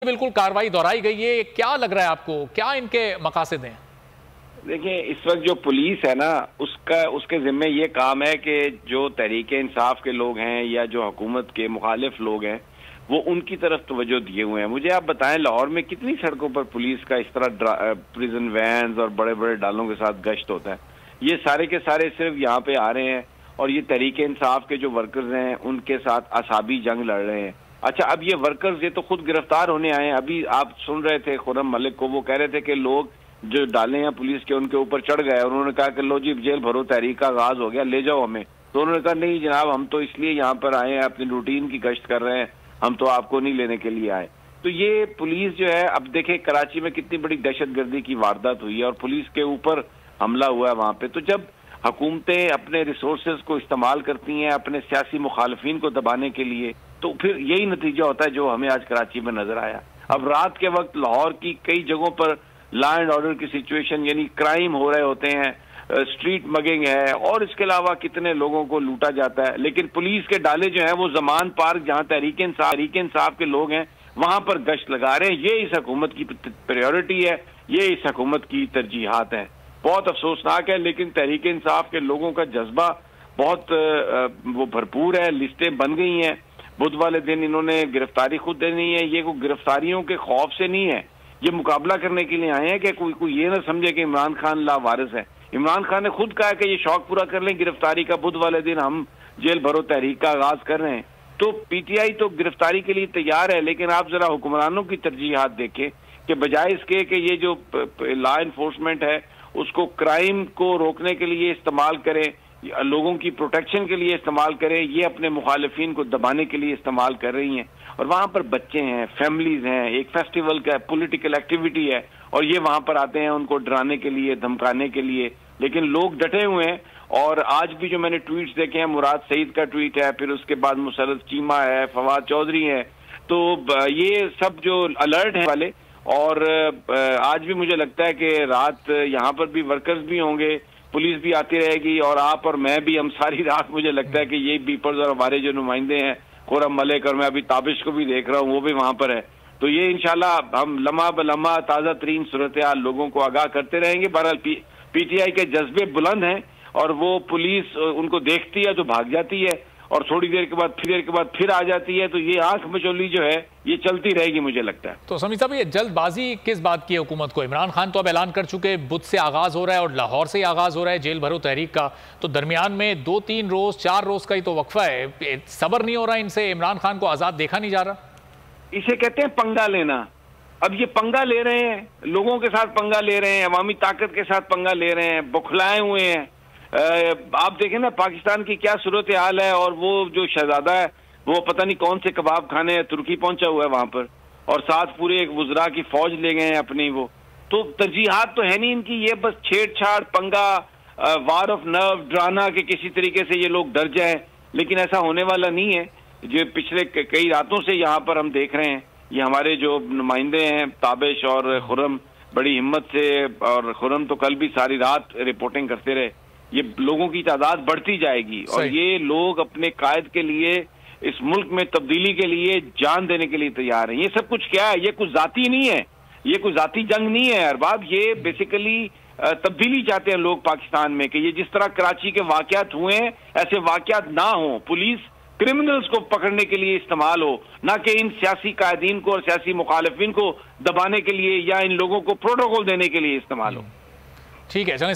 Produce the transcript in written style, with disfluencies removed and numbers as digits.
بالکل کاروائی دہرائی گئی ہے، کیا لگ رہا ہے آپ کو، کیا ان کے مقاصد ہیں؟ دیکھیں اس وقت جو پولیس ہے نا اس کے ذمہ یہ کام ہے کہ جو تحریک انصاف کے لوگ ہیں یا جو حکومت کے مخالف لوگ ہیں وہ ان کی طرف توجہ دیے ہوئے ہیں۔ مجھے آپ بتائیں لاہور میں کتنی سڑکوں پر پولیس کا اس طرح پریزن وینز اور بڑے بڑے ڈالوں کے ساتھ گشت ہوتا ہے۔ یہ سارے کے سارے صرف یہاں پہ آ رہے ہیں اور یہ تحریک انصاف کے جو ورکرز ہیں ان کے ساتھ اعصابی جنگ لڑ رہے ہیں۔ اچھا اب یہ ورکرز یہ تو خود گرفتار ہونے آئے ہیں۔ ابھی آپ سن رہے تھے خرم ملک کو، وہ کہہ رہے تھے کہ لوگ جو ڈالے ہیں پولیس کے ان کے اوپر چڑھ گئے اور انہوں نے کہا کہ لو جی جیل بھرو، تحریک کا آغاز ہو گیا، لے جاؤ ہمیں۔ تو انہوں نے کہا نہیں جناب، ہم تو اس لیے یہاں پر آئے ہیں، اپنی روٹین کی گشت کر رہے ہیں، ہم تو آپ کو نہیں لینے کے لیے آئے۔ تو یہ پولیس جو ہے، اب دیکھیں کراچی میں کتنی بڑی دہشت گردی کی واردات ہوئی ہے اور پولیس کے اوپر حملہ ہوا ہے وہاں پہ۔ تو جب حکومتیں اپنے ریسورسز کو استعمال کرتی ہیں اپنے سیاسی مخالفین کو دبانے کے لیے، تو پھر یہی نتیجہ ہوتا ہے جو ہمیں آج کراچی میں نظر آیا۔ اب رات کے وقت لاہور کی کئی جگہوں پر لا اینڈ آرڈر کی سچویشن، یعنی کرائم ہو رہے ہوتے ہیں، اسٹریٹ مگنگ ہے اور اس کے علاوہ کتنے لوگوں کو لوٹا جاتا ہے، لیکن پولیس کے ڈالے جو ہیں وہ زمان پارک جہاں تحریک انصاف کے لوگ ہیں وہاں پر گشت لگا رہے ہیں۔ یہ اس حکومت کی پریورٹی ہے، یہ اس حکومت کی ترجیحات ہیں۔ بہت افسوسناک ہے، لیکن تحریک انصاف کے لوگوں کا جذبہ بہت وہ بھرپور ہے، لسٹیں بن گئی ہیں۔ بدھ والے دن انہوں نے گرفتاری خود دینی ہے، یہ کوئی گرفتاریوں کے خوف سے نہیں ہے، یہ مقابلہ کرنے کے لیے آئے ہیں کہ کوئی یہ نہ سمجھے کہ عمران خان لاوارث ہے۔ عمران خان نے خود کہا کہ یہ شوق پورا کر لیں گرفتاری کا، بدھ والے دن ہم جیل بھرو تحریک کا آغاز کر رہے ہیں۔ تو پی ٹی آئی تو گرفتاری کے لیے تیار ہے، لیکن آپ ذرا حکمرانوں کی ترجیحات دیکھیں کہ بجائے اس کے کہ یہ جو لا انفورسمنٹ ہے اس کو کرائم کو روکنے کے لیے استعمال کریں، لوگوں کی پروٹیکشن کے لیے استعمال کریں، یہ اپنے مخالفین کو دبانے کے لیے استعمال کر رہی ہیں۔ اور وہاں پر بچے ہیں، فیملیز ہیں، ایک فیسٹیول کا پولیٹیکل ایکٹیویٹی ہے اور یہ وہاں پر آتے ہیں ان کو ڈرانے کے لیے، دھمکانے کے لیے، لیکن لوگ ڈٹے ہوئے ہیں۔ اور آج بھی جو میں نے ٹویٹس دیکھے ہیں، مراد سعید کا ٹویٹ ہے، پھر اس کے بعد مسرت چیمہ ہے، فواد چودھری ہے، تو یہ سب جو الرٹ ہیں والے، اور آج بھی مجھے لگتا ہے کہ رات یہاں پر بھی ورکرز بھی ہوں گے، پولیس بھی آتی رہے گی اور آپ اور میں بھی، ہم ساری رات مجھے لگتا ہے کہ یہ بیپرز اور ہمارے جو نمائندے ہیں خرم ملک، اور میں ابھی تابش کو بھی دیکھ رہا ہوں وہ بھی وہاں پر ہے، تو یہ انشاءاللہ ہم لمحہ بلمحہ تازہ ترین صورتحال لوگوں کو آگاہ کرتے رہیں گے۔ بہرحال پی ٹی آئی کے جذبے بلند ہیں اور وہ پولیس ان کو دیکھتی ہے تو بھاگ جاتی ہے اور تھوڑی دیر کے بعد پھر آ جاتی ہے، تو یہ آنکھ مچولی جو ہے یہ چلتی رہے گی مجھے لگتا ہے۔ تو سمیع صاحب یہ جلد بازی کس بات کی ہے حکومت کو؟ عمران خان تو اب اعلان کر چکے بدھ سے آغاز ہو رہا ہے اور لاہور سے ہی آغاز ہو رہا ہے جیل بھرو تحریک کا، تو درمیان میں 2-3 روز 4 روز کا ہی تو وقفہ ہے، صبر نہیں ہو رہا ان سے؟ عمران خان کو آزاد دیکھا نہیں جا رہا؟ اسے کہتے ہیں پنگا لینا۔ اب یہ پنگا لے رہے ہیں، لوگوں کے ساتھ پنگا لے رہے ہیں، عوامی طاقت کے ساتھ پنگا لے رہے ہیں، بکھلائے ہوئے ہیں۔ آپ دیکھیں نا پاکستان کی کیا صورتحال ہے، اور وہ جو شہزادہ ہے وہ پتہ نہیں کون سے کباب کھانے ترکی پہنچا ہوا ہے وہاں پر، اور ساتھ پورے ایک وزراء کی فوج لے گئے ہیں اپنی۔ وہ تو ترجیحات تو ہے نہیں ان کی، یہ بس چھیڑ چھاڑ، پنگا، وار آف نرو، ڈرانا کہ کسی طریقے سے یہ لوگ ڈر جائیں، لیکن ایسا ہونے والا نہیں ہے۔ جو پچھلے کئی راتوں سے یہاں پر ہم دیکھ رہے ہیں، یہ ہمارے جو نمائندے ہیں تابش اور خرم بڑی ہمت سے، اور خرم تو کل بھی ساری رات رپورٹنگ کرتے رہے، یہ لوگوں کی تعداد بڑھتی جائے گی اور یہ لوگ اپنے قائد کے لیے، اس ملک میں تبدیلی کے لیے جان دینے کے لیے تیار ہیں۔ یہ سب کچھ کیا ہے؟ یہ کچھ ذاتی نہیں ہے، یہ کوئی ذاتی جنگ نہیں ہے ارباب، یہ بیسیکلی تبدیلی چاہتے ہیں لوگ پاکستان میں، کہ یہ جس طرح کراچی کے واقعات ہوئے ہیں ایسے واقعات نہ ہوں، پولیس کرمنلز کو پکڑنے کے لیے استعمال ہو، نہ کہ ان سیاسی قائدین کو اور سیاسی مخالفین کو دبانے کے لیے یا ان لوگوں کو پروٹوکول دینے کے لیے استعمال ہو۔ ٹھیک ہے چلیں